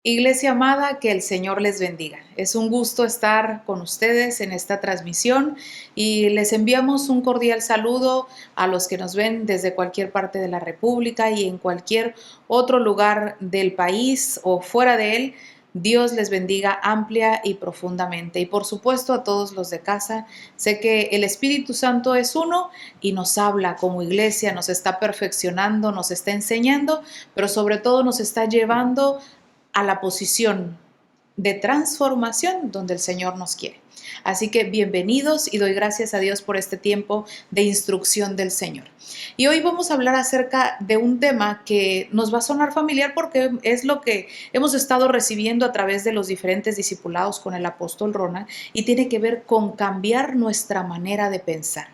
Iglesia amada, que el Señor les bendiga. Es un gusto estar con ustedes en esta transmisión y les enviamos un cordial saludo a los que nos ven desde cualquier parte de la República y en cualquier otro lugar del país o fuera de él. Dios les bendiga amplia y profundamente. Y por supuesto a todos los de casa, sé que el Espíritu Santo es uno y nos habla como iglesia, nos está perfeccionando, nos está enseñando, pero sobre todo nos está llevando a la posición de transformación donde el Señor nos quiere. Así que bienvenidos y doy gracias a Dios por este tiempo de instrucción del Señor. Y hoy vamos a hablar acerca de un tema que nos va a sonar familiar porque es lo que hemos estado recibiendo a través de los diferentes discipulados con el apóstol Ronald y tiene que ver con cambiar nuestra manera de pensar.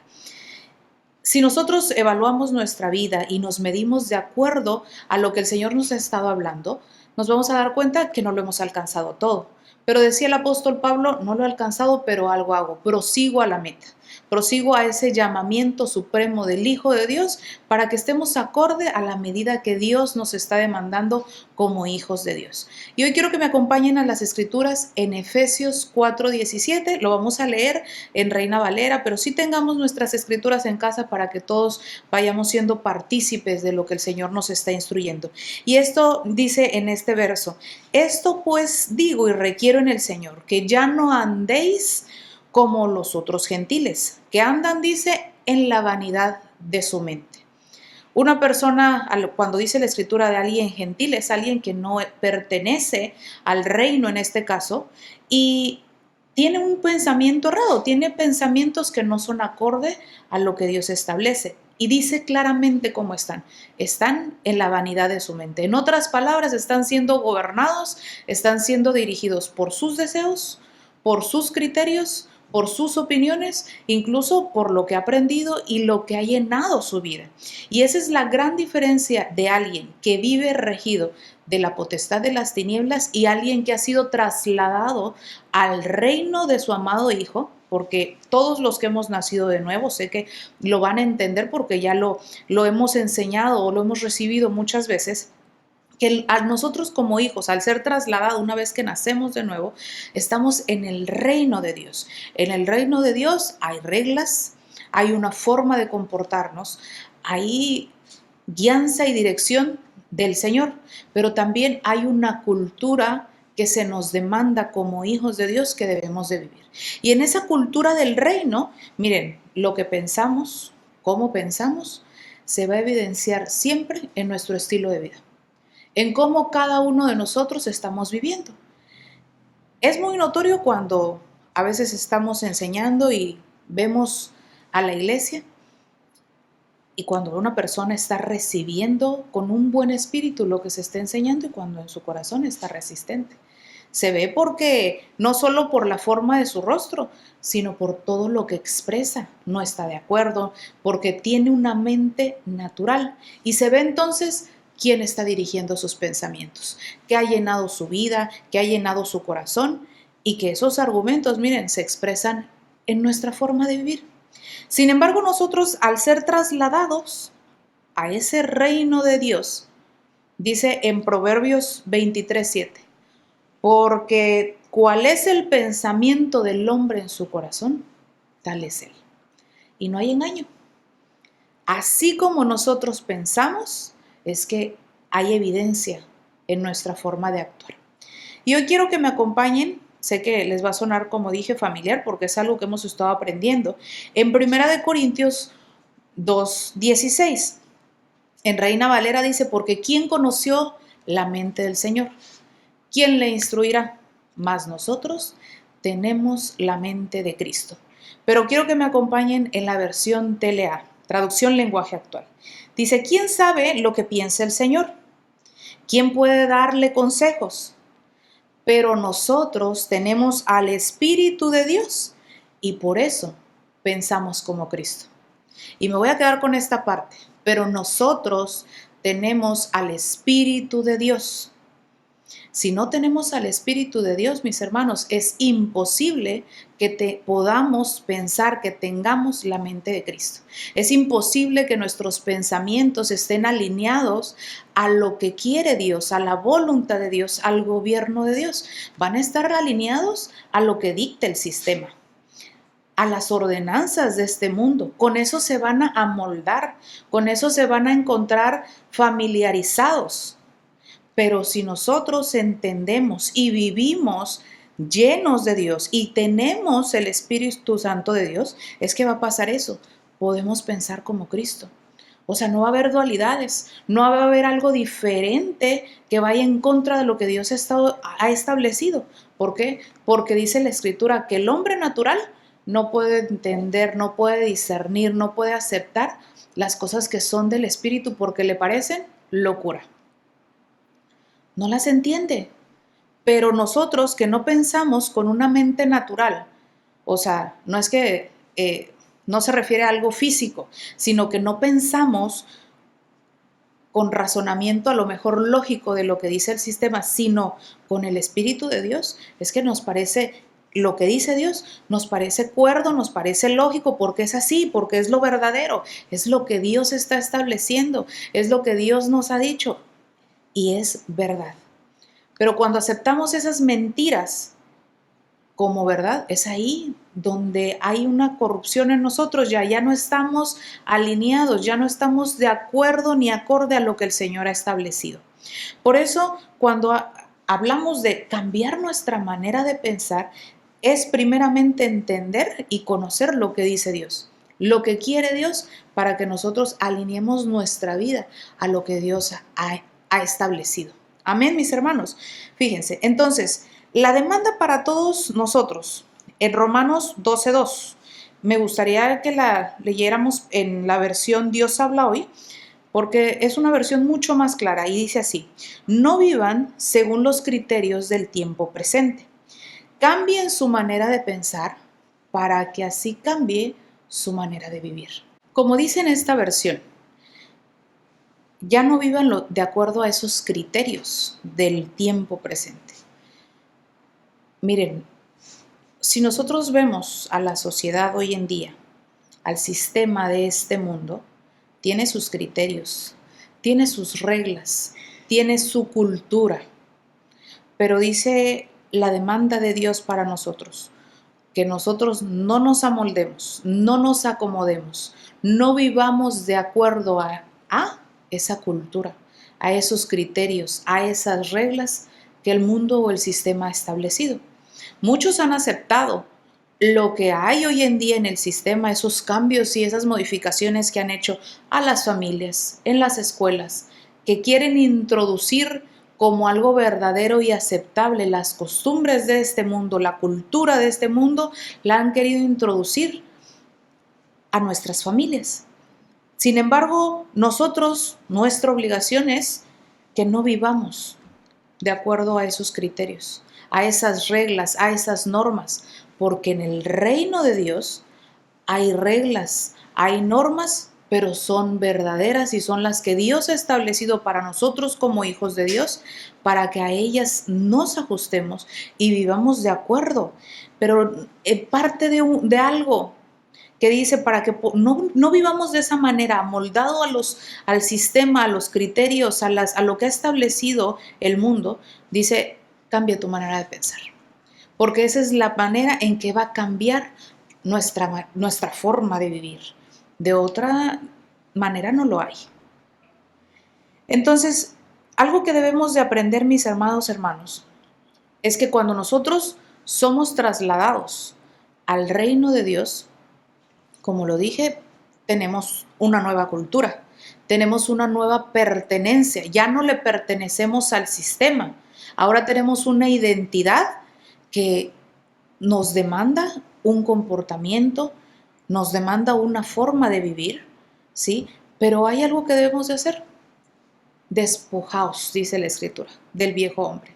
Si nosotros evaluamos nuestra vida y nos medimos de acuerdo a lo que el Señor nos ha estado hablando, nos vamos a dar cuenta que no lo hemos alcanzado todo. Pero decía el apóstol Pablo, no lo he alcanzado, pero algo hago, prosigo a la meta, prosigo a ese llamamiento supremo del Hijo de Dios para que estemos acorde a la medida que Dios nos está demandando como hijos de Dios. Y hoy quiero que me acompañen a las escrituras en Efesios 4:17, lo vamos a leer en Reina Valera, pero sí tengamos nuestras escrituras en casa para que todos vayamos siendo partícipes de lo que el Señor nos está instruyendo. Y esto dice en este verso: esto pues digo y requiero en el Señor, que ya no andéis como los otros gentiles, que andan, dice, en la vanidad de su mente. Una persona, cuando dice la escritura de alguien gentil, es alguien que no pertenece al reino en este caso y tiene un pensamiento errado, tiene pensamientos que no son acorde a lo que Dios establece. Y dice claramente cómo están. Están en la vanidad de su mente. En otras palabras, están siendo gobernados, están siendo dirigidos por sus deseos, por sus criterios, por sus opiniones, incluso por lo que ha aprendido y lo que ha llenado su vida. Y esa es la gran diferencia de alguien que vive regido de la potestad de las tinieblas y alguien que ha sido trasladado al reino de su amado Hijo, porque todos los que hemos nacido de nuevo, sé que lo van a entender porque ya lo hemos enseñado o lo hemos recibido muchas veces, que a nosotros como hijos, al ser trasladados una vez que nacemos de nuevo, estamos en el reino de Dios. En el reino de Dios hay reglas, hay una forma de comportarnos, hay guianza y dirección del Señor, pero también hay una cultura que se nos demanda como hijos de Dios que debemos de vivir. Y en esa cultura del reino, miren, lo que pensamos, cómo pensamos, se va a evidenciar siempre en nuestro estilo de vida, en cómo cada uno de nosotros estamos viviendo. Es muy notorio cuando a veces estamos enseñando y vemos a la iglesia y cuando una persona está recibiendo con un buen espíritu lo que se está enseñando y cuando en su corazón está resistente. Se ve porque no solo por la forma de su rostro, sino por todo lo que expresa. No está de acuerdo, porque tiene una mente natural. Y se ve entonces quién está dirigiendo sus pensamientos, qué ha llenado su vida, qué ha llenado su corazón y que esos argumentos, miren, se expresan en nuestra forma de vivir. Sin embargo, nosotros al ser trasladados a ese reino de Dios, dice en Proverbios 23:7, porque cuál es el pensamiento del hombre en su corazón, tal es él. Y no hay engaño. Así como nosotros pensamos, es que hay evidencia en nuestra forma de actuar. Y hoy quiero que me acompañen, sé que les va a sonar, como dije, familiar, porque es algo que hemos estado aprendiendo, en Primera de Corintios 2:16. En Reina Valera dice, porque ¿quién conoció la mente del Señor? ¿Quién le instruirá? Mas nosotros tenemos la mente de Cristo. Pero quiero que me acompañen en la versión TLA, traducción lenguaje actual. Dice, ¿quién sabe lo que piensa el Señor? ¿Quién puede darle consejos? Pero nosotros tenemos al Espíritu de Dios y por eso pensamos como Cristo. Y me voy a quedar con esta parte, pero nosotros tenemos al Espíritu de Dios. Si no tenemos al Espíritu de Dios, mis hermanos, es imposible que podamos pensar, que tengamos la mente de Cristo. Es imposible que nuestros pensamientos estén alineados a lo que quiere Dios, a la voluntad de Dios, al gobierno de Dios. Van a estar alineados a lo que dicta el sistema, a las ordenanzas de este mundo. Con eso se van a amoldar, con eso se van a encontrar familiarizados. Pero si nosotros entendemos y vivimos llenos de Dios y tenemos el Espíritu Santo de Dios, es que va a pasar eso. Podemos pensar como Cristo. O sea, no va a haber dualidades, no va a haber algo diferente que vaya en contra de lo que Dios ha establecido. ¿Por qué? Porque dice la Escritura que el hombre natural no puede entender, no puede discernir, no puede aceptar las cosas que son del Espíritu porque le parecen locura. No las entiende. Pero nosotros que no pensamos con una mente natural, o sea, no es que no se refiere a algo físico, sino que no pensamos con razonamiento a lo mejor lógico de lo que dice el sistema, sino con el Espíritu de Dios, es que nos parece lo que dice Dios, nos parece cuerdo, nos parece lógico, porque es así, porque es lo verdadero, es lo que Dios está estableciendo, es lo que Dios nos ha dicho y es verdad. Pero cuando aceptamos esas mentiras como verdad, es ahí donde hay una corrupción en nosotros, ya no estamos alineados, ya no estamos de acuerdo ni acorde a lo que el Señor ha establecido. Por eso, cuando hablamos de cambiar nuestra manera de pensar, es primeramente entender y conocer lo que dice Dios, lo que quiere Dios para que nosotros alineemos nuestra vida a lo que Dios ha establecido. Amén, mis hermanos. Fíjense, entonces, la demanda para todos nosotros, en Romanos 12:2, me gustaría que la leyéramos en la versión Dios habla hoy, porque es una versión mucho más clara y dice así: no vivan según los criterios del tiempo presente. Cambien su manera de pensar para que así cambie su manera de vivir. Como dice en esta versión, ya no vivan de acuerdo a esos criterios del tiempo presente. Miren, si nosotros vemos a la sociedad hoy en día, al sistema de este mundo, tiene sus criterios, tiene sus reglas, tiene su cultura, pero dice la demanda de Dios para nosotros, que nosotros no nos amoldemos, no nos acomodemos, no vivamos de acuerdo a esa cultura, a esos criterios, a esas reglas que el mundo o el sistema ha establecido. Muchos han aceptado lo que hay hoy en día en el sistema, esos cambios y esas modificaciones que han hecho a las familias, en las escuelas, que quieren introducir como algo verdadero y aceptable las costumbres de este mundo, la cultura de este mundo, la han querido introducir a nuestras familias. Sin embargo, nosotros, nuestra obligación es que no vivamos de acuerdo a esos criterios, a esas reglas, a esas normas, porque en el reino de Dios hay reglas, hay normas, pero son verdaderas y son las que Dios ha establecido para nosotros como hijos de Dios, para que a ellas nos ajustemos y vivamos de acuerdo. Pero parte de algo que dice para que no vivamos de esa manera, amoldado al sistema, a los criterios, a lo que ha establecido el mundo, dice, cambia tu manera de pensar. Porque esa es la manera en que va a cambiar nuestra forma de vivir. De otra manera no lo hay. Entonces, algo que debemos de aprender, mis amados hermanos, es que cuando nosotros somos trasladados al reino de Dios, como lo dije, tenemos una nueva cultura, tenemos una nueva pertenencia, ya no le pertenecemos al sistema, ahora tenemos una identidad que nos demanda un comportamiento, nos demanda una forma de vivir, ¿sí? Pero hay algo que debemos de hacer. Despojaos, dice la Escritura, del viejo hombre,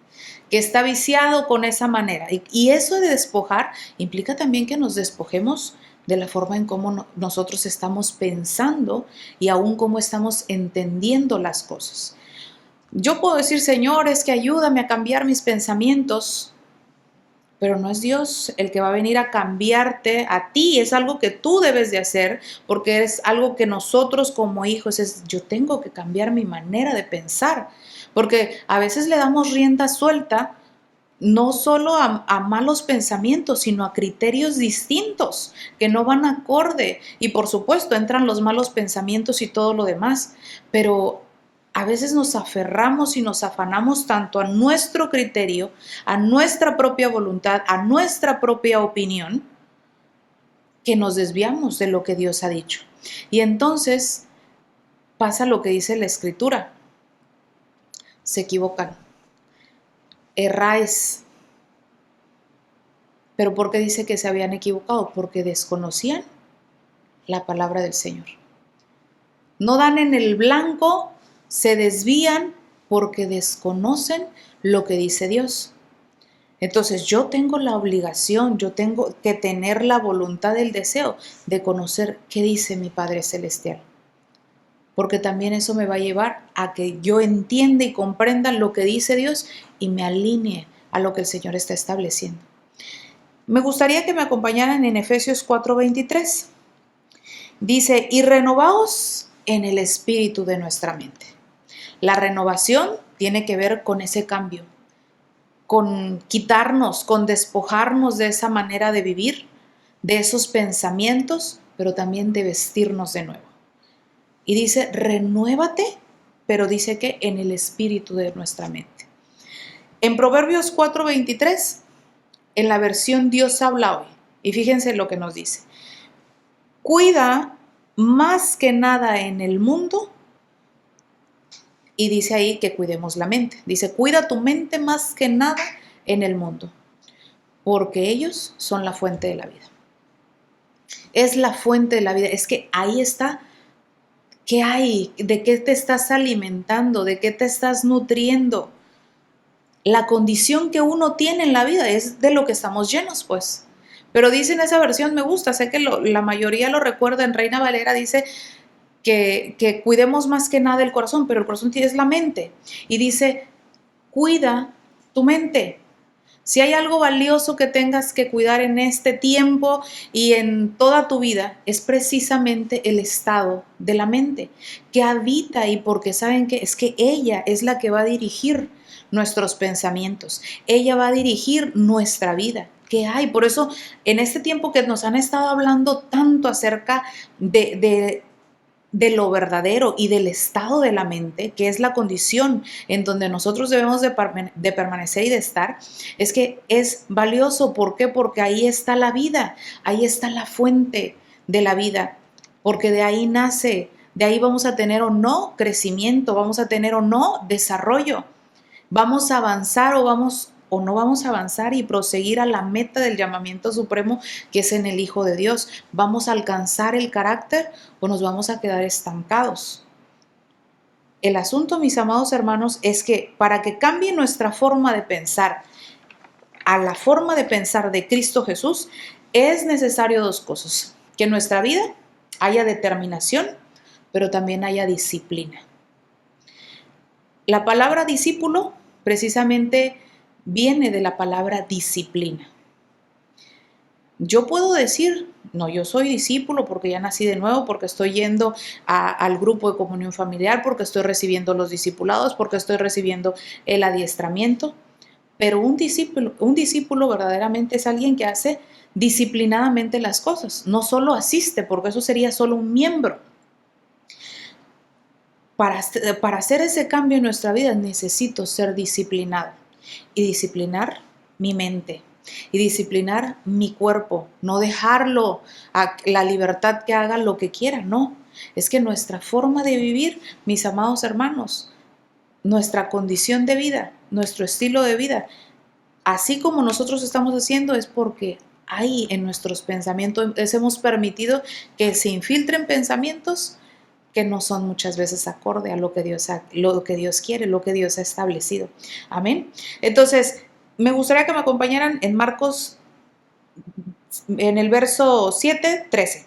que está viciado con esa manera. Y eso de despojar implica también que nos despojemos de la forma en cómo nosotros estamos pensando y aún cómo estamos entendiendo las cosas. Yo puedo decir, Señor, es que ayúdame a cambiar mis pensamientos, pero no es Dios el que va a venir a cambiarte a ti, es algo que tú debes de hacer, porque es algo que nosotros como hijos yo tengo que cambiar mi manera de pensar, porque a veces le damos rienda suelta no solo a malos pensamientos, sino a criterios distintos que no van acorde. Y por supuesto, entran los malos pensamientos y todo lo demás, pero a veces nos aferramos y nos afanamos tanto a nuestro criterio, a nuestra propia voluntad, a nuestra propia opinión, que nos desviamos de lo que Dios ha dicho. Y entonces pasa lo que dice la Escritura. Se equivocan. Erráis. ¿Pero por qué dice que se habían equivocado? Porque desconocían la palabra del Señor. No dan en el blanco, se desvían porque desconocen lo que dice Dios. Entonces yo tengo la obligación, yo tengo que tener la voluntad, el deseo de conocer qué dice mi Padre Celestial. Porque también eso me va a llevar a que yo entienda y comprenda lo que dice Dios y me alinee a lo que el Señor está estableciendo. Me gustaría que me acompañaran en Efesios 4:23. Dice, y renovaos en el espíritu de nuestra mente. La renovación tiene que ver con ese cambio, con quitarnos, con despojarnos de esa manera de vivir, de esos pensamientos, pero también de vestirnos de nuevo. Y dice, renuévate, pero dice que en el espíritu de nuestra mente. En Proverbios 4:23, en la versión Dios habla hoy, y fíjense lo que nos dice. Cuida más que nada en el mundo, y dice ahí que cuidemos la mente. Dice, cuida tu mente más que nada en el mundo, porque ellos son la fuente de la vida. Es la fuente de la vida. Es que ahí está. ¿Qué hay? ¿De qué te estás alimentando? ¿De qué te estás nutriendo? La condición que uno tiene en la vida es de lo que estamos llenos, pues. Pero dice en esa versión, me gusta, sé que la mayoría lo recuerda, en Reina Valera dice que cuidemos más que nada el corazón, pero el corazón es la mente. Y dice, cuida tu mente. Si hay algo valioso que tengas que cuidar en este tiempo y en toda tu vida, es precisamente el estado de la mente, que habita ahí, porque saben que es que ella es la que va a dirigir nuestros pensamientos, ella va a dirigir nuestra vida. ¿Qué hay? Por eso, en este tiempo que nos han estado hablando tanto acerca de lo verdadero y del estado de la mente, que es la condición en donde nosotros debemos de permanecer y de estar, es que es valioso. ¿Por qué? Porque ahí está la vida, ahí está la fuente de la vida, porque de ahí nace, de ahí vamos a tener o no crecimiento, vamos a tener o no desarrollo, vamos a avanzar o no vamos a avanzar y proseguir a la meta del llamamiento supremo que es en el Hijo de Dios. ¿Vamos a alcanzar el carácter o nos vamos a quedar estancados? El asunto, mis amados hermanos, es que para que cambie nuestra forma de pensar a la forma de pensar de Cristo Jesús, es necesario dos cosas: que en nuestra vida haya determinación, pero también haya disciplina. La palabra discípulo precisamente viene de la palabra disciplina. Yo puedo decir, no, yo soy discípulo porque ya nací de nuevo, porque estoy yendo al grupo de comunión familiar, porque estoy recibiendo los discipulados, porque estoy recibiendo el adiestramiento. Pero un discípulo verdaderamente es alguien que hace disciplinadamente las cosas, no solo asiste, porque eso sería solo un miembro. Para hacer ese cambio en nuestra vida necesito ser disciplinado y disciplinar mi mente y disciplinar mi cuerpo, no dejarlo a la libertad que haga lo que quiera, no. Es que nuestra forma de vivir, mis amados hermanos, nuestra condición de vida, nuestro estilo de vida, así como nosotros estamos haciendo, es porque ahí en nuestros pensamientos hemos permitido que se infiltren pensamientos que no son muchas veces acorde a lo que Dios quiere, lo que Dios ha establecido. Amén. Entonces, me gustaría que me acompañaran en Marcos, en el verso 7:13.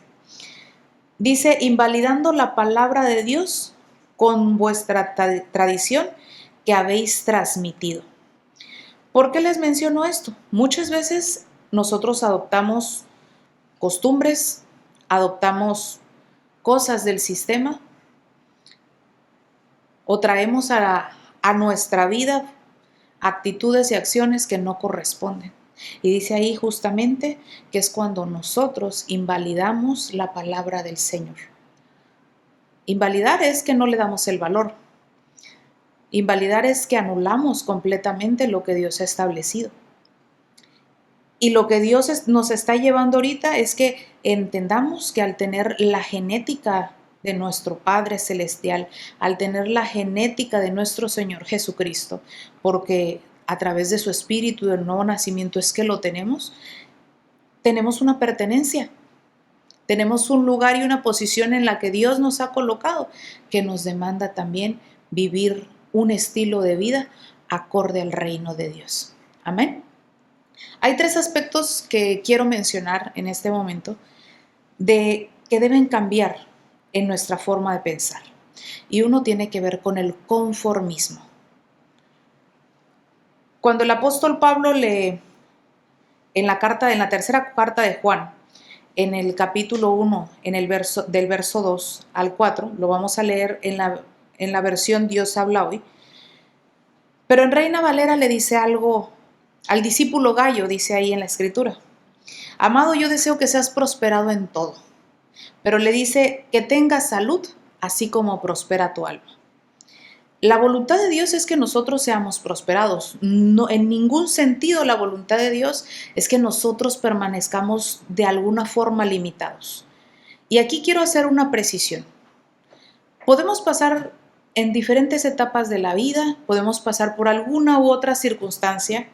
Dice, invalidando la palabra de Dios con vuestra tradición que habéis transmitido. ¿Por qué les menciono esto? Muchas veces nosotros adoptamos costumbres, adoptamos cosas del sistema o traemos a nuestra vida actitudes y acciones que no corresponden. Y dice ahí justamente que es cuando nosotros invalidamos la palabra del Señor. Invalidar es que no le damos el valor. Invalidar es que anulamos completamente lo que Dios ha establecido. Y lo que Dios nos está llevando ahorita es que entendamos que al tener la genética de nuestro Padre Celestial, al tener la genética de nuestro Señor Jesucristo, porque a través de su Espíritu del nuevo nacimiento es que lo tenemos una pertenencia, tenemos un lugar y una posición en la que Dios nos ha colocado, que nos demanda también vivir un estilo de vida acorde al reino de Dios. Amén. Hay 3 aspectos que quiero mencionar en este momento que deben cambiar en nuestra forma de pensar. Y uno tiene que ver con el conformismo. Cuando el apóstol Pablo lee en la tercera carta de Juan, en el capítulo 1, del verso 2 al 4, lo vamos a leer en la versión Dios habla hoy, pero en Reina Valera le dice algo al discípulo Gallo, dice ahí en la escritura: amado, yo deseo que seas prosperado en todo, pero le dice que tengas salud, así como prospera tu alma. La voluntad de Dios es que nosotros seamos prosperados. No, en ningún sentido la voluntad de Dios es que nosotros permanezcamos de alguna forma limitados. Y aquí quiero hacer una precisión. Podemos pasar en diferentes etapas de la vida, podemos pasar por alguna u otra circunstancia,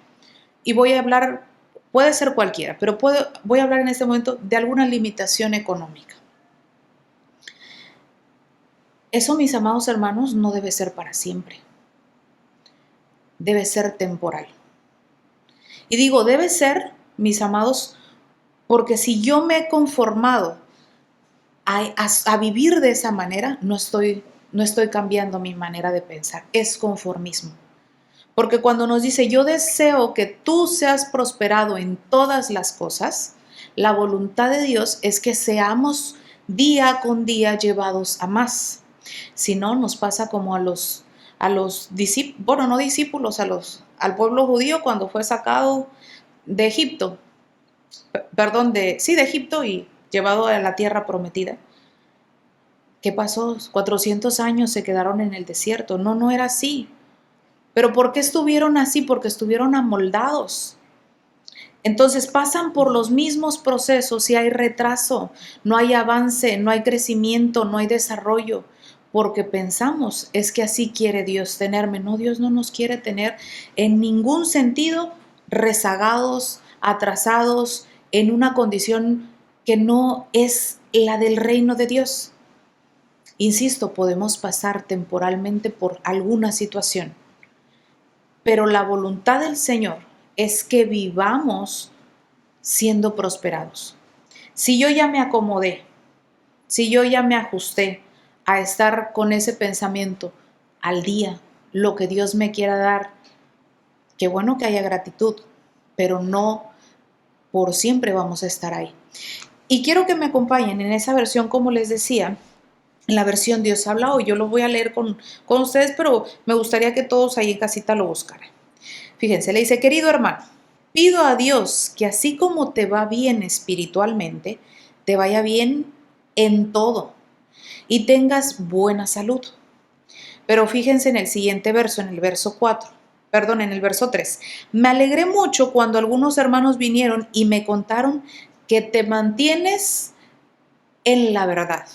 y voy a hablar, puede ser cualquiera, pero voy a hablar en este momento de alguna limitación económica. Eso, mis amados hermanos, no debe ser para siempre. Debe ser temporal. Y digo, debe ser, mis amados, porque si yo me he conformado a vivir de esa manera, no estoy cambiando mi manera de pensar. Es conformismo. Porque cuando nos dice, yo deseo que tú seas prosperado en todas las cosas, la voluntad de Dios es que seamos día con día llevados a más. Si no, nos pasa como a los discípulos, bueno, no discípulos, al pueblo judío cuando fue sacado de Egipto, de Egipto y llevado a la tierra prometida. ¿Qué pasó? 400 años se quedaron en el desierto. No era así. ¿Pero por qué estuvieron así? Porque estuvieron amoldados. Entonces pasan por los mismos procesos y hay retraso, no hay avance, no hay crecimiento, no hay desarrollo, porque pensamos, es que así quiere Dios tenerme. No, Dios no nos quiere tener en ningún sentido rezagados, atrasados, en una condición que no es la del reino de Dios. Insisto, podemos pasar temporalmente por alguna situación, pero la voluntad del Señor es que vivamos siendo prosperados. Si yo ya me acomodé, si yo ya me ajusté a estar con ese pensamiento al día, lo que Dios me quiera dar, qué bueno que haya gratitud, pero no por siempre vamos a estar ahí. Y quiero que me acompañen en esa versión, como les decía, en la versión Dios habla hoy. Yo lo voy a leer con ustedes, pero me gustaría que todos ahí en casita lo buscaran. Fíjense, le dice, querido hermano, pido a Dios que así como te va bien espiritualmente, te vaya bien en todo y tengas buena salud. Pero fíjense en el siguiente verso, en el verso 3. Me alegré mucho cuando algunos hermanos vinieron y me contaron que te mantienes en la verdad.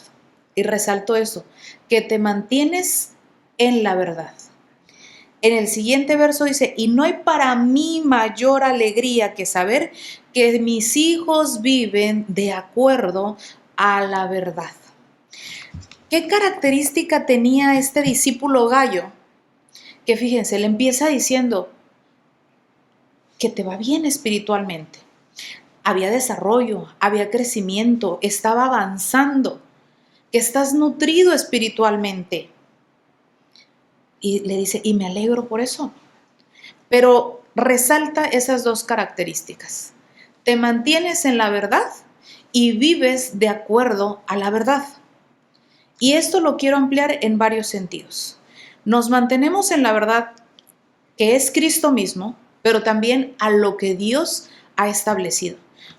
Y resalto eso, que te mantienes en la verdad. En el siguiente verso dice, y no hay para mí mayor alegría que saber que mis hijos viven de acuerdo a la verdad. ¿Qué característica tenía este discípulo Gallo? Que fíjense, le empieza diciendo que te va bien espiritualmente. Había desarrollo, había crecimiento, estaba avanzando, que estás nutrido espiritualmente. Y le dice, y me alegro por eso. Pero resalta esas dos características. Te mantienes en la verdad y vives de acuerdo a la verdad. Y esto lo quiero ampliar en varios sentidos. Nos mantenemos en la verdad que es Cristo mismo, pero también a lo que Dios ha establecido.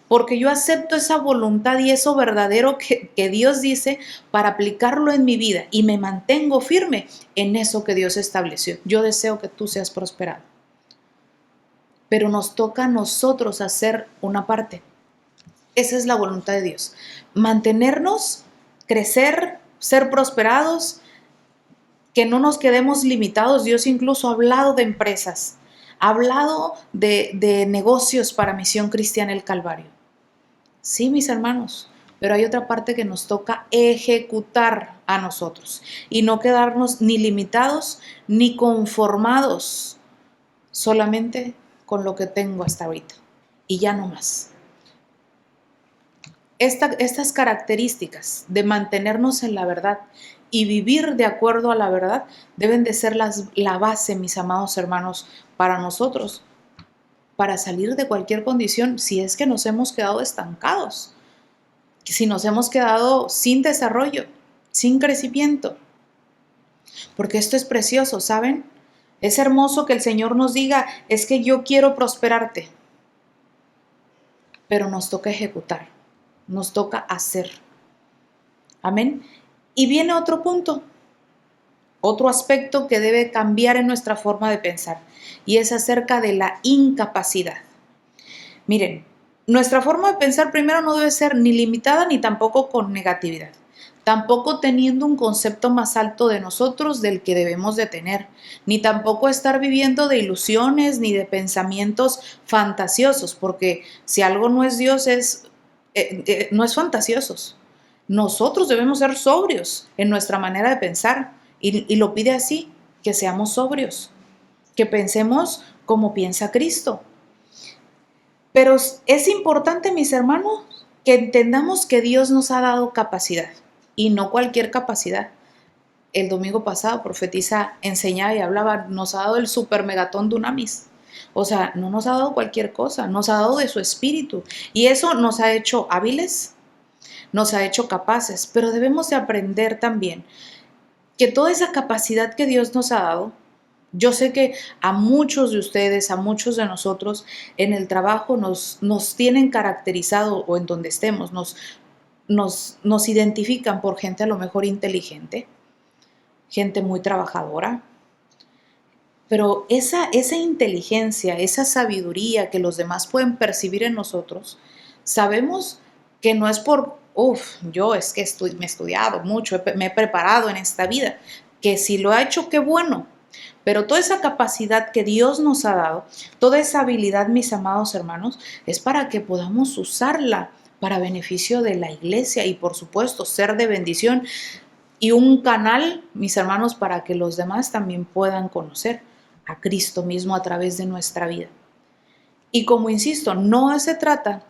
Porque yo acepto esa voluntad y eso verdadero que Dios dice para aplicarlo en mi vida y me mantengo firme en eso que Dios estableció. Yo deseo que tú seas prosperado. Pero nos toca a nosotros hacer una parte. Esa es la voluntad de Dios. Mantenernos, crecer, ser prosperados, que no nos quedemos limitados. Dios incluso ha hablado de empresas, ha hablado de negocios para Misión Cristiana el Calvario. Sí, mis hermanos, pero hay otra parte que nos toca ejecutar a nosotros y no quedarnos ni limitados ni conformados solamente con lo que tengo hasta ahorita y ya no más. Estas características de mantenernos en la verdad y vivir de acuerdo a la verdad deben de ser la base, mis amados hermanos, para nosotros, para salir de cualquier condición si es que nos hemos quedado estancados, si nos hemos quedado sin desarrollo, sin crecimiento. Porque esto es precioso, ¿saben? Es hermoso que el Señor nos diga, es que yo quiero prosperarte, pero nos toca ejecutar. Nos toca hacer. Amén. Y viene otro punto, otro aspecto que debe cambiar en nuestra forma de pensar, y es acerca de la incapacidad. Miren, nuestra forma de pensar primero no debe ser ni limitada ni tampoco con negatividad, tampoco teniendo un concepto más alto de nosotros del que debemos de tener, ni tampoco estar viviendo de ilusiones ni de pensamientos fantasiosos, porque si algo no es Dios no es fantasiosos. Nosotros debemos ser sobrios en nuestra manera de pensar y lo pide así, que seamos sobrios, que pensemos como piensa Cristo. Pero es importante, mis hermanos, que entendamos que Dios nos ha dado capacidad y no cualquier capacidad. El domingo pasado profetiza, enseñaba y hablaba, nos ha dado el super megatón dunamis. O sea, no nos ha dado cualquier cosa, nos ha dado de su espíritu y eso nos ha hecho hábiles, nos ha hecho capaces, pero debemos de aprender también que toda esa capacidad que Dios nos ha dado, yo sé que a muchos de ustedes, a muchos de nosotros en el trabajo nos tienen caracterizado o en donde estemos, nos identifican por gente a lo mejor inteligente, gente muy trabajadora, pero esa inteligencia, esa sabiduría que los demás pueden percibir en nosotros, sabemos que no es por, yo es que me he estudiado mucho, me he preparado en esta vida, que si lo ha hecho, qué bueno, pero toda esa capacidad que Dios nos ha dado, toda esa habilidad, mis amados hermanos, es para que podamos usarla para beneficio de la iglesia y por supuesto ser de bendición y un canal, mis hermanos, para que los demás también puedan conocer a Cristo mismo a través de nuestra vida. Y como insisto, no se trata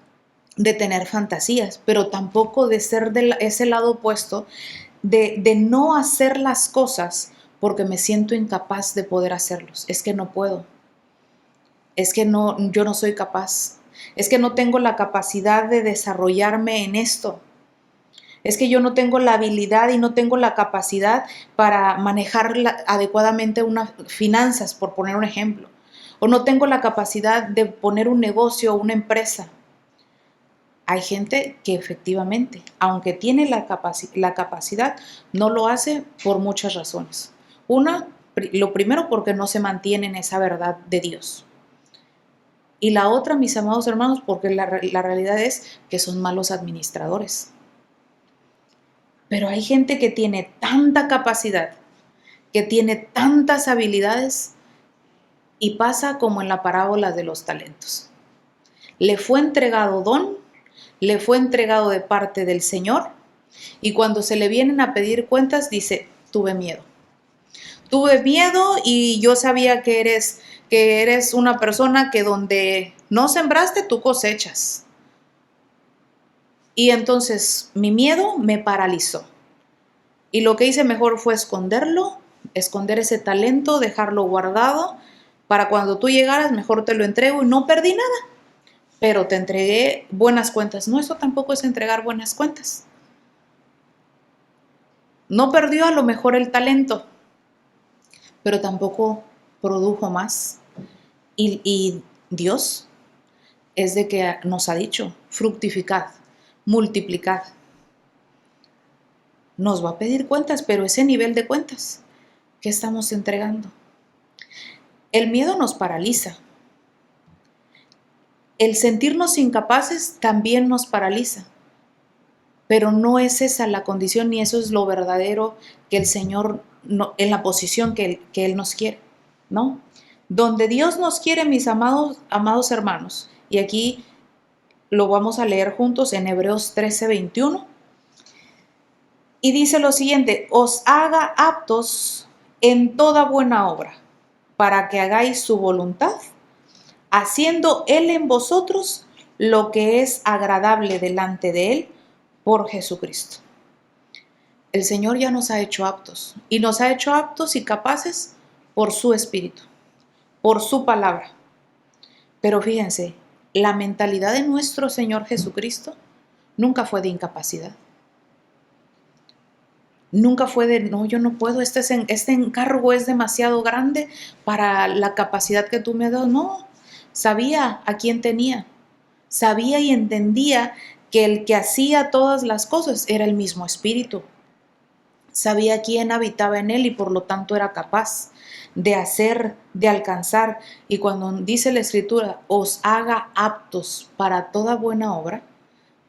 de tener fantasías, pero tampoco de ser de ese lado opuesto, de no hacer las cosas porque me siento incapaz de poder hacerlos. Es que no puedo. Es que no, yo no soy capaz. Es que no tengo la capacidad de desarrollarme en esto. Es que yo no tengo la habilidad y no tengo la capacidad para manejar adecuadamente unas finanzas, por poner un ejemplo. O no tengo la capacidad de poner un negocio o una empresa. Hay gente que efectivamente, aunque tiene la capacidad, no lo hace por muchas razones. Lo primero porque no se mantiene en esa verdad de Dios. Y la otra, mis amados hermanos, porque la realidad es que son malos administradores. Pero hay gente que tiene tanta capacidad, que tiene tantas habilidades y pasa como en la parábola de los talentos. Le fue entregado don, le fue entregado de parte del Señor y cuando se le vienen a pedir cuentas dice, tuve miedo. Tuve miedo y yo sabía que eres una persona que donde no sembraste, tú cosechas. Y entonces mi miedo me paralizó. Y lo que hice mejor fue esconderlo, esconder ese talento, dejarlo guardado, para cuando tú llegaras, mejor te lo entrego y no perdí nada, pero te entregué buenas cuentas. No, eso tampoco es entregar buenas cuentas. No perdió a lo mejor el talento, pero tampoco produjo más. Y Dios es de que nos ha dicho, fructificad, multiplicad. Nos va a pedir cuentas, pero ese nivel de cuentas, ¿qué estamos entregando? El miedo nos paraliza. El sentirnos incapaces también nos paraliza. Pero no es esa la condición, ni eso es lo verdadero que el Señor, en la posición que Él nos quiere, ¿no? Donde Dios nos quiere, mis amados hermanos, y aquí lo vamos a leer juntos en Hebreos 13:21, y dice lo siguiente: os haga aptos en toda buena obra, para que hagáis su voluntad, haciendo Él en vosotros lo que es agradable delante de Él por Jesucristo. El Señor ya nos ha hecho aptos, y nos ha hecho aptos y capaces por su Espíritu, por su palabra. Pero fíjense, la mentalidad de nuestro Señor Jesucristo nunca fue de incapacidad. Nunca fue de, no, yo no puedo, este encargo es demasiado grande para la capacidad que tú me has dado. No, sabía a quién tenía, sabía y entendía que el que hacía todas las cosas era el mismo Espíritu. Sabía quién habitaba en él y por lo tanto era capaz de hacer, de alcanzar. Y cuando dice la Escritura, os haga aptos para toda buena obra,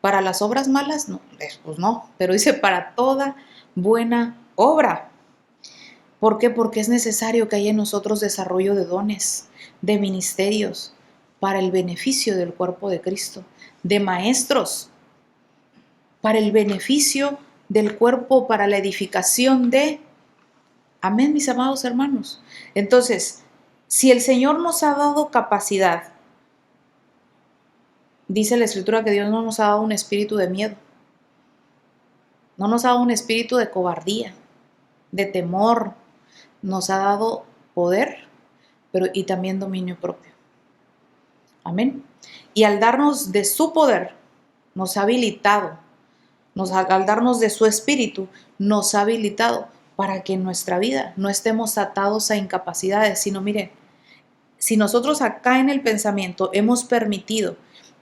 para las obras malas, no, pues no, pero dice para toda buena obra. ¿Por qué? Porque es necesario que haya en nosotros desarrollo de dones, de ministerios, para el beneficio del cuerpo de Cristo, de maestros, para el beneficio del cuerpo, para la edificación de... Amén, mis amados hermanos. Entonces, si el Señor nos ha dado capacidad, dice la Escritura que Dios no nos ha dado un espíritu de miedo, no nos ha dado un espíritu de cobardía, de temor, nos ha dado poder, pero y también dominio propio. Amén. Y al darnos de su poder, nos ha habilitado, al darnos de su espíritu, nos ha habilitado para que en nuestra vida no estemos atados a incapacidades, sino miren, si nosotros acá en el pensamiento hemos permitido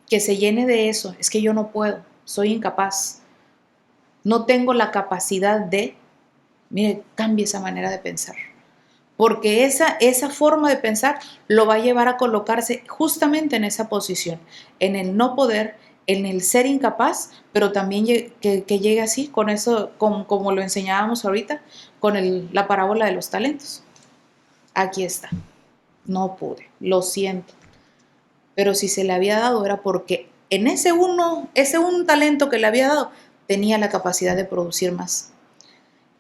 que se llene de eso, es que yo no puedo, soy incapaz, no tengo la capacidad de, mire, cambie esa manera de pensar. Porque esa forma de pensar lo va a llevar a colocarse justamente en esa posición, en el no poder, en el ser incapaz, pero también que llegue así, con eso, como lo enseñábamos ahorita, con la parábola de los talentos. Aquí está, no pude, lo siento. Pero si se le había dado era porque en ese un talento que le había dado, tenía la capacidad de producir más.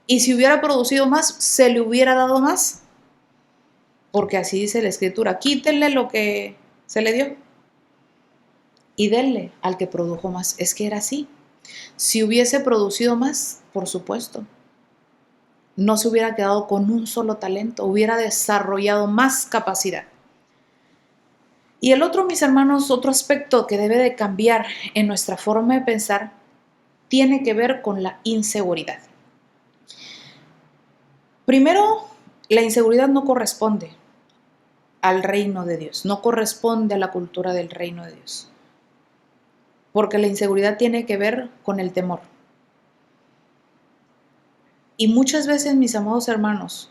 Y si hubiera producido más, se le hubiera dado más. Porque así dice la Escritura, quítenle lo que se le dio y denle al que produjo más. Es que era así. Si hubiese producido más, por supuesto, no se hubiera quedado con un solo talento, hubiera desarrollado más capacidad. Y el otro, mis hermanos, otro aspecto que debe de cambiar en nuestra forma de pensar, tiene que ver con la inseguridad. Primero, la inseguridad no corresponde al reino de Dios, no corresponde a la cultura del reino de Dios, porque la inseguridad tiene que ver con el temor. Y muchas veces, mis amados hermanos,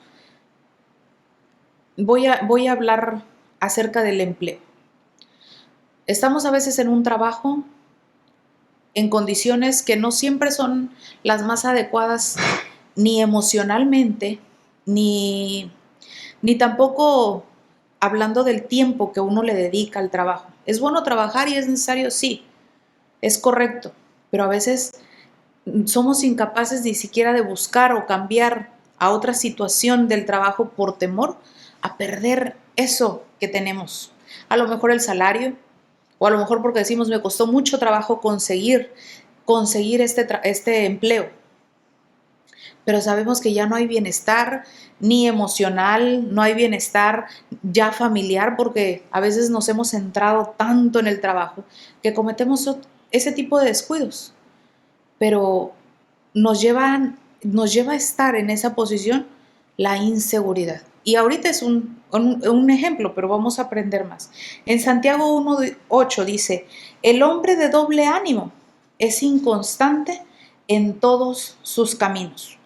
voy a hablar acerca del empleo. Estamos a veces en un trabajo en condiciones que no siempre son las más adecuadas, ni emocionalmente, ni tampoco hablando del tiempo que uno le dedica al trabajo. ¿Es bueno trabajar y es necesario? Sí, es correcto, pero a veces somos incapaces ni siquiera de buscar o cambiar a otra situación del trabajo por temor a perder eso que tenemos. A lo mejor el salario, o a lo mejor porque decimos me costó mucho trabajo conseguir este empleo. pero sabemos que ya no hay bienestar ni emocional, no hay bienestar ya familiar, porque a veces nos hemos centrado tanto en el trabajo que cometemos ese tipo de descuidos, pero nos lleva a estar en esa posición la inseguridad. Y ahorita es un ejemplo, pero vamos a aprender más. En Santiago 1:8 dice, el hombre de doble ánimo es inconstante en todos sus caminos.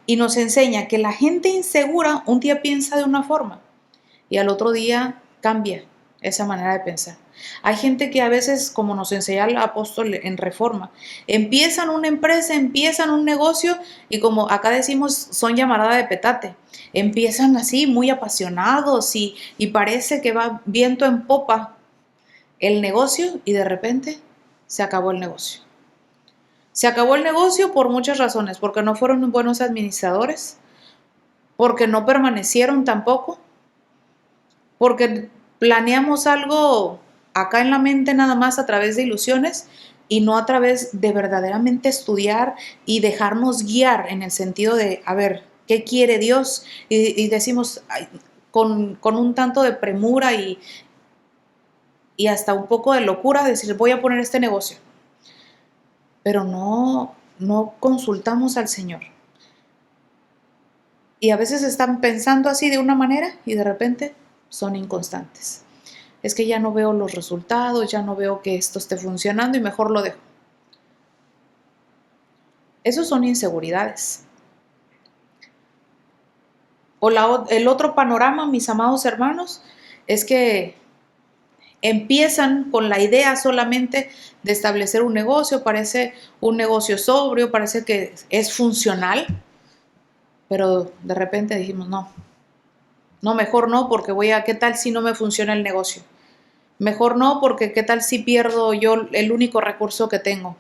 Y nos enseña que la gente insegura un día piensa de una forma y al otro día cambia esa manera de pensar. Hay gente que a veces, como nos enseña el apóstol en Reforma, empiezan una empresa, empiezan un negocio y como acá decimos, son llamarada de petate. Empiezan así, muy apasionados y parece que va viento en popa el negocio y de repente se acabó el negocio. Se acabó el negocio por muchas razones, porque no fueron buenos administradores, porque no permanecieron tampoco, porque planeamos algo acá en la mente nada más a través de ilusiones y no a través de verdaderamente estudiar y dejarnos guiar en el sentido de, a ver, ¿qué quiere Dios? Y decimos ay, con un tanto de premura y hasta un poco de locura, decir, voy a poner este negocio. Pero no consultamos al Señor. Y a veces están pensando así de una manera y de repente son inconstantes. Es que ya no veo los resultados, ya no veo que esto esté funcionando y mejor lo dejo. Esos son inseguridades. O el otro panorama, mis amados hermanos, es que empiezan con la idea solamente de establecer un negocio, parece un negocio sobrio, parece que es funcional, pero de repente dijimos, no, mejor no, porque ¿qué tal si no me funciona el negocio? Mejor no, porque ¿qué tal si pierdo yo el único recurso que tengo?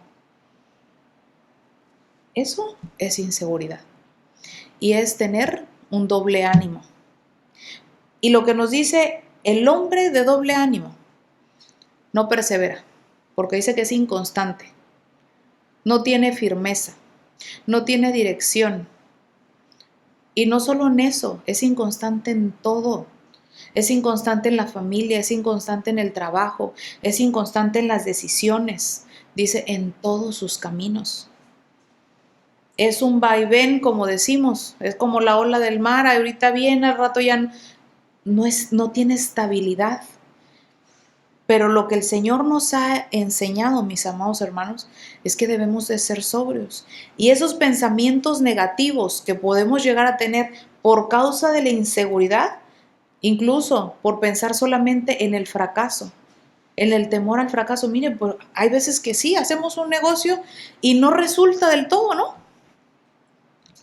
Eso es inseguridad y es tener un doble ánimo. Y lo que nos dice el hombre de doble ánimo no persevera, porque dice que es inconstante, no tiene firmeza, no tiene dirección. Y no solo en eso, es inconstante en todo. Es inconstante en la familia, es inconstante en el trabajo, es inconstante en las decisiones. Dice, en todos sus caminos. Es un vaivén, como decimos, es como la ola del mar, ahorita viene, al rato ya no tiene estabilidad. Pero lo que el Señor nos ha enseñado, mis amados hermanos, es que debemos de ser sobrios. Y esos pensamientos negativos que podemos llegar a tener por causa de la inseguridad, incluso por pensar solamente en el fracaso, en el temor al fracaso. Miren, pues hay veces que sí, hacemos un negocio y no resulta del todo, ¿no?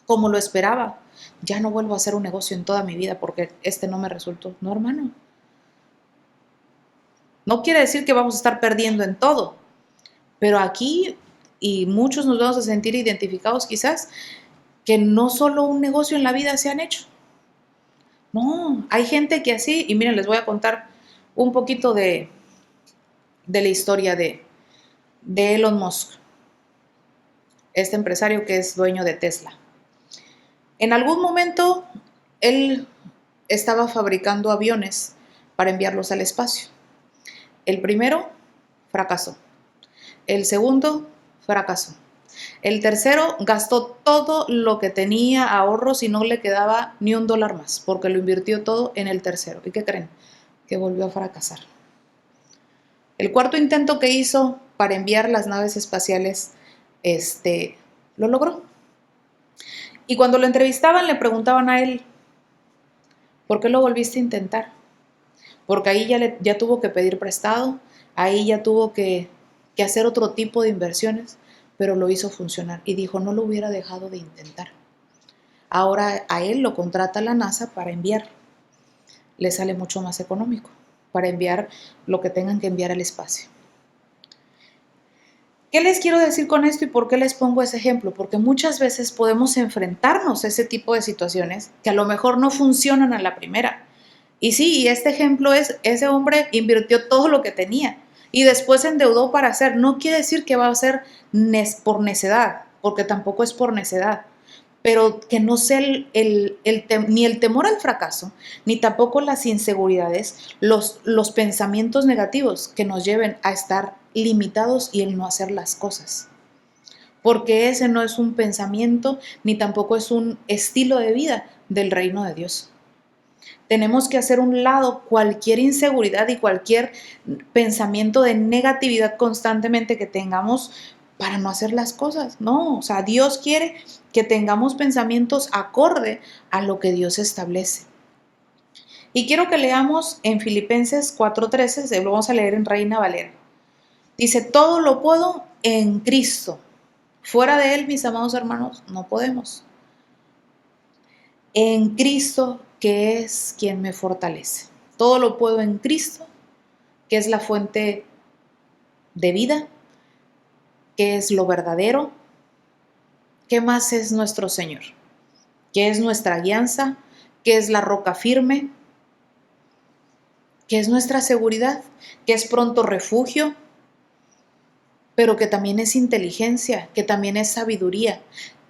Como lo esperaba. Ya no vuelvo a hacer un negocio en toda mi vida porque este no me resultó. No, hermano. No quiere decir que vamos a estar perdiendo en todo, pero aquí, y muchos nos vamos a sentir identificados quizás, que no solo un negocio en la vida se han hecho. No, hay gente que así, y miren, les voy a contar un poquito de la historia de Elon Musk, este empresario que es dueño de Tesla. En algún momento, él estaba fabricando aviones para enviarlos al espacio. El primero fracasó. El segundo fracasó. El tercero gastó todo lo que tenía ahorros y no le quedaba ni $1 más, porque lo invirtió todo en el tercero. ¿Y qué creen? Que volvió a fracasar. El cuarto intento que hizo para enviar las naves espaciales, lo logró. Y cuando lo entrevistaban, le preguntaban a él, ¿por qué lo volviste a intentar? Porque ahí ya tuvo que pedir prestado, ahí ya tuvo que hacer otro tipo de inversiones, pero lo hizo funcionar y dijo, no lo hubiera dejado de intentar. Ahora a él lo contrata la NASA para enviar. Le sale mucho más económico para enviar lo que tengan que enviar al espacio. ¿Qué les quiero decir con esto y por qué les pongo ese ejemplo? Porque muchas veces podemos enfrentarnos a ese tipo de situaciones que a lo mejor no funcionan a la primera. Y sí, y este ejemplo es, ese hombre invirtió todo lo que tenía y después se endeudó para hacer. No quiere decir que va a ser por necedad, porque tampoco es por necedad, pero que no sea ni el temor al fracaso, ni tampoco las inseguridades, los pensamientos negativos que nos lleven a estar limitados y el no hacer las cosas. Porque ese no es un pensamiento, ni tampoco es un estilo de vida del reino de Dios. Tenemos que hacer un lado cualquier inseguridad y cualquier pensamiento de negatividad constantemente que tengamos para no hacer las cosas. No, o sea, Dios quiere que tengamos pensamientos acorde a lo que Dios establece. Y quiero que leamos en Filipenses 4:13, lo vamos a leer en Reina Valera. Dice, todo lo puedo en Cristo. Fuera de Él, mis amados hermanos, no podemos. En Cristo, que es quien me fortalece. Todo lo puedo en Cristo, que es la fuente de vida, que es lo verdadero. ¿Qué más es nuestro Señor? ¿Qué es nuestra guianza? ¿Qué es la roca firme? ¿Qué es nuestra seguridad? ¿Qué es pronto refugio? Pero que también es inteligencia, que también es sabiduría.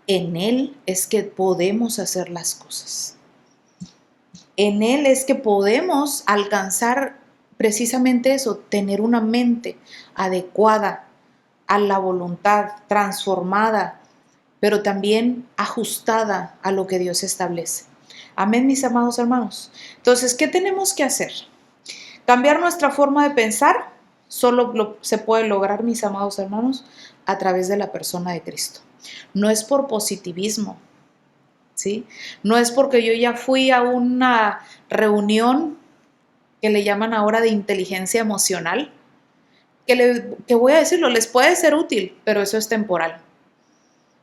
En Él es que podemos hacer las cosas. En Él es que podemos alcanzar precisamente eso, tener una mente adecuada a la voluntad, transformada, pero también ajustada a lo que Dios establece. Amén, mis amados hermanos. Entonces, ¿qué tenemos que hacer? Cambiar nuestra forma de pensar solo se puede lograr, mis amados hermanos, a través de la persona de Cristo. No es por positivismo, ¿sí? No es porque yo ya fui a una reunión que le llaman ahora de inteligencia emocional, que voy a decirlo, les puede ser útil, pero eso es temporal.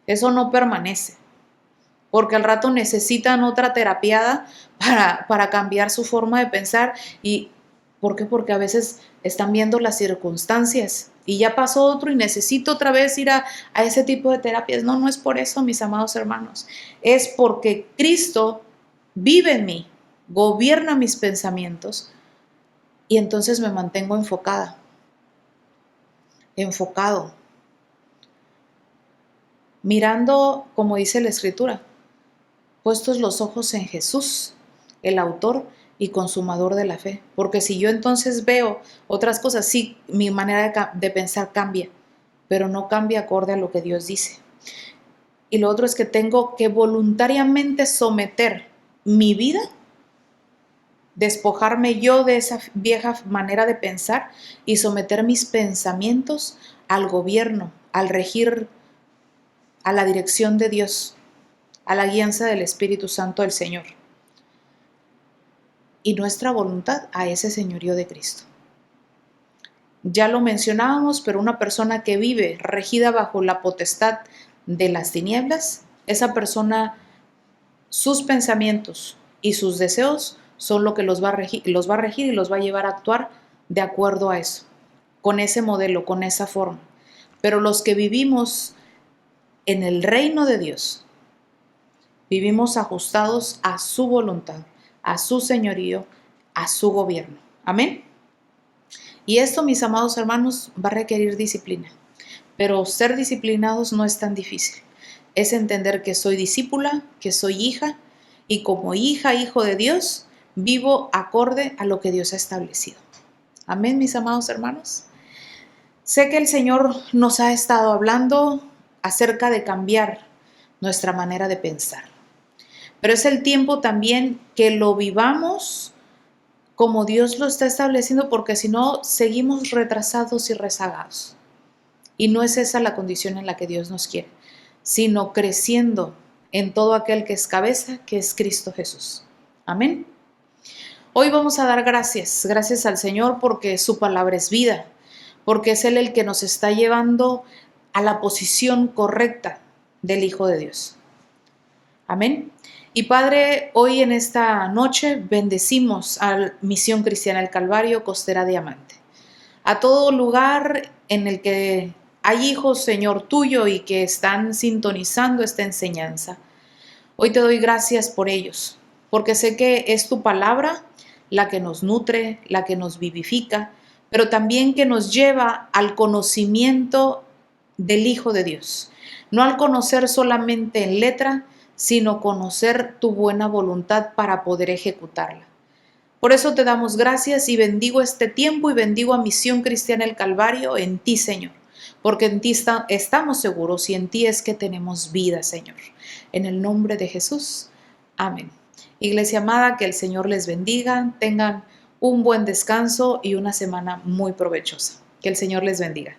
Eso no permanece, porque al rato necesitan otra terapiada para cambiar su forma de pensar. ¿Y por qué? Porque a veces están viendo las circunstancias y ya pasó otro y necesito otra vez ir a ese tipo de terapias. No, no es por eso, mis amados hermanos. Es porque Cristo vive en mí, gobierna mis pensamientos y entonces me mantengo enfocado. Mirando, como dice la Escritura, puestos los ojos en Jesús, el autor y consumador de la fe. Porque si yo entonces veo otras cosas, sí, mi manera de pensar cambia, pero no cambia acorde a lo que Dios dice. Y lo otro es que tengo que voluntariamente someter mi vida, despojarme yo de esa vieja manera de pensar y someter mis pensamientos al gobierno, al regir, a la dirección de Dios, a la guianza del Espíritu Santo del Señor. Y nuestra voluntad a ese señorío de Cristo. Ya lo mencionábamos, pero una persona que vive regida bajo la potestad de las tinieblas, esa persona, sus pensamientos y sus deseos son lo que los va a regir y los va a llevar a actuar de acuerdo a eso, con ese modelo, con esa forma. Pero los que vivimos en el reino de Dios, vivimos ajustados a su voluntad, a su señorío, a su gobierno. Amén. Y esto, mis amados hermanos, va a requerir disciplina. Pero ser disciplinados no es tan difícil. Es entender que soy discípula, que soy hija, y como hija, hijo de Dios, vivo acorde a lo que Dios ha establecido. Amén, mis amados hermanos. Sé que el Señor nos ha estado hablando acerca de cambiar nuestra manera de pensar. Pero es el tiempo también que lo vivamos como Dios lo está estableciendo, porque si no, seguimos retrasados y rezagados. Y no es esa la condición en la que Dios nos quiere, sino creciendo en todo aquel que es cabeza, que es Cristo Jesús. Amén. Hoy vamos a dar gracias al Señor porque su palabra es vida, porque es Él el que nos está llevando a la posición correcta del Hijo de Dios. Amén. Y Padre, hoy en esta noche bendecimos a Misión Cristiana del Calvario, Costera Diamante. A todo lugar en el que hay hijos, Señor, tuyo y que están sintonizando esta enseñanza. Hoy te doy gracias por ellos, porque sé que es tu palabra la que nos nutre, la que nos vivifica, pero también que nos lleva al conocimiento del Hijo de Dios. No al conocer solamente en letra, sino conocer tu buena voluntad para poder ejecutarla. Por eso te damos gracias y bendigo este tiempo y bendigo a Misión Cristiana El Calvario en ti, Señor, porque en ti estamos seguros y en ti es que tenemos vida, Señor. En el nombre de Jesús, amén. Iglesia amada, que el Señor les bendiga, tengan un buen descanso y una semana muy provechosa. Que el Señor les bendiga.